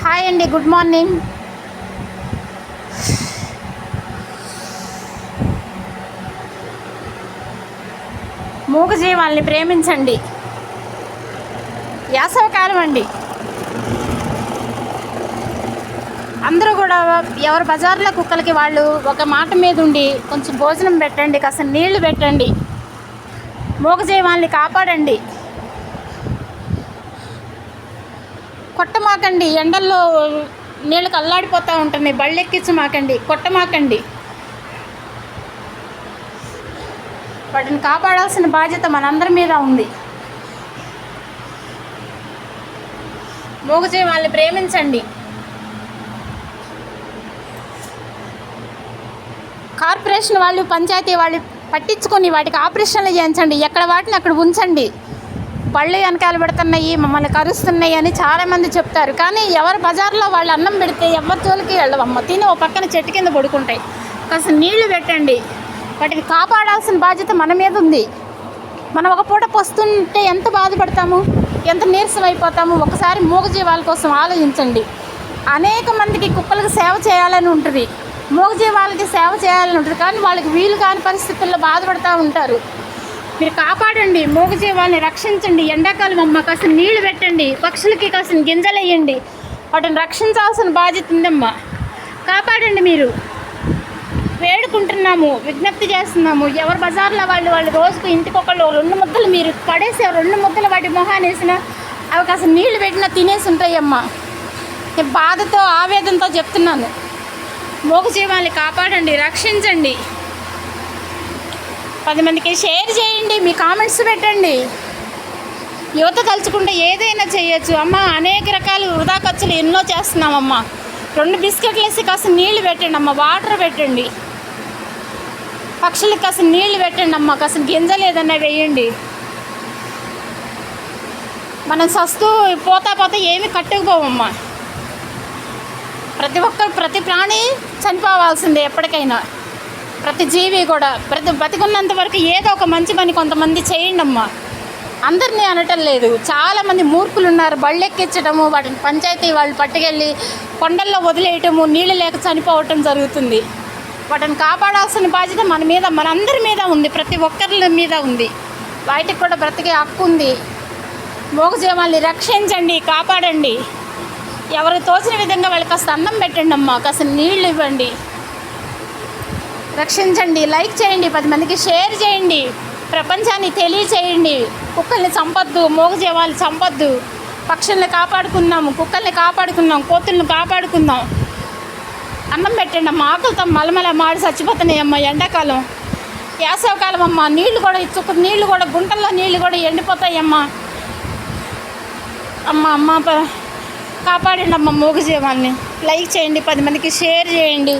Hi అండి, good morning. మూగజీవాల్ని ప్రేమించండి. వేసవికాలం అండి. అందరూ కూడా ఎవరి బజార్లో కుక్కలకి వాళ్ళు ఒక మాట మీద ఉండి కొంచెం భోజనం పెట్టండి, కాస్త నీళ్లు పెట్టండి, మూగజీవాల్ని కాపాడండి. కొట్టమాకండి, ఎండల్లో నీళ్ళకి అల్లాడిపోతూ ఉంటుంది, బళ్ళెక్కించమాకండి, కొట్టమాకండి. వాటిని కాపాడాల్సిన బాధ్యత మనందరి మీద ఉంది. మూగజీవాల్ని ప్రేమించండి. కార్పొరేషన్ వాళ్ళు, పంచాయతీ వాళ్ళు పట్టించుకొని వాటికి ఆపరేషన్లు చేయించండి. ఎక్కడ వాటిని అక్కడ ఉంచండి. పళ్ళు వెనకాల పెడుతున్నాయి, మమ్మల్ని కరుస్తున్నాయి అని చాలామంది చెప్తారు. కానీ ఎవరు బజార్లో వాళ్ళు అన్నం పెడితే ఎవరి జోలికి వెళ్ళవమ్మ, తిని ఓ పక్కన చెట్టు కింద పడుకుంటాయి. కాస్త నీళ్లు పెట్టండి. వాటిని కాపాడాల్సిన బాధ్యత మన మీద ఉంది. మనం ఒక పూట పొస్తుంటే ఎంత బాధపడతాము, ఎంత నీరసం అయిపోతాము. ఒకసారి మూగజీవాల కోసం ఆలోచించండి. అనేక మందికి కుక్కలకు సేవ చేయాలని ఉంటుంది, మూగజీవాలకి సేవ చేయాలని ఉంటుంది. కానీ వాళ్ళకి వీలు కాని పరిస్థితుల్లో బాధపడుతూ ఉంటారు. మీరు కాపాడండి, మూగజీవాల్ని రక్షించండి. ఎండాకాలం అమ్మ, కాస్త నీళ్లు పెట్టండి, పక్షులకి కాస్త గింజలు వేయండి. వాటిని రక్షించాల్సిన బాధ్యత ఉందమ్మా. కాపాడండి. మీరు వేడుకుంటున్నాము, విజ్ఞప్తి చేస్తున్నాము. ఎవరు బజార్లో వాళ్ళు రోజుకు ఇంటికొకళ్ళు 2 ముద్దలు మీరు పడేసి 2 ముద్దలు వాటి మొహాన్ని వేసినా అవి కాస్త నీళ్లు పెట్టినా తినేసి ఉంటాయమ్మా. నేను బాధతో ఆవేదనతో చెప్తున్నాను. మూగజీవాల్ని కాపాడండి, రక్షించండి. 10 మందికి షేర్ చేయండి, మీ కామెంట్స్ పెట్టండి. యువత తలుచుకుంటే ఏదైనా చేయొచ్చు అమ్మ. అనేక రకాల వృధా ఖర్చులు ఎన్నో చేస్తున్నామమ్మా. 2 బిస్కెట్లు వేసి కాస్త నీళ్లు పెట్టండి అమ్మ, వాటర్ పెట్టండి. పక్షులకు కాస్త నీళ్లు పెట్టండి అమ్మ, కాస్త గింజలు ఏదన్నా వేయండి. మనం సస్తూ పోతా ఏమి కట్టుకుపోవమ్మా. ప్రతి ప్రాణి చనిపోవాల్సిందే ఎప్పటికైనా. ప్రతి జీవి కూడా బతికున్నంత వరకు ఏదో ఒక మంచి పని కొంతమంది చేయండి అమ్మా. అందరినీ అనటం లేదు, చాలామంది మూర్ఖులు ఉన్నారు. బళ్ళెక్కించడము, వాటిని పంచాయతీ వాళ్ళు పట్టుకెళ్ళి కొండల్లో వదిలేయటము, నీళ్ళు లేక చనిపోవటం జరుగుతుంది. వాటిని కాపాడాల్సిన బాధ్యత మన మీద, మనందరి మీద ఉంది, ప్రతి ఒక్కరి మీద ఉంది. వాటికి కూడా బ్రతికే హక్కు ఉంది. మూగజీవాల్ని రక్షించండి, కాపాడండి. ఎవరికి తోచిన విధంగా వాళ్ళకి కాస్త అన్నం పెట్టండి అమ్మ, కాస్త నీళ్ళు ఇవ్వండి, రక్షించండి. లైక్ చేయండి, 10 మందికి షేర్ చేయండి, ప్రపంచాన్ని తెలియచేయండి. కుక్కల్ని చంపొద్దు, మూగజీవాలు చంపొద్దు. పక్షుల్ని కాపాడుకుందాము, కుక్కల్ని కాపాడుకుందాం, కోతుల్ని కాపాడుకుందాం. అన్నం పెట్టండి అమ్మ. ఆకలితో మలమల మాడి చచ్చిపోతున్నాయి అమ్మ. ఎండాకాలం, వేసవికాలం అమ్మ. నీళ్లు కూడా నీళ్లు కూడా గుంటల్లో నీళ్లు కూడా ఎండిపోతాయి అమ్మ. కాపాడండి అమ్మ మూగజీవాల్ని. లైక్ చేయండి, 10 మందికి షేర్ చేయండి.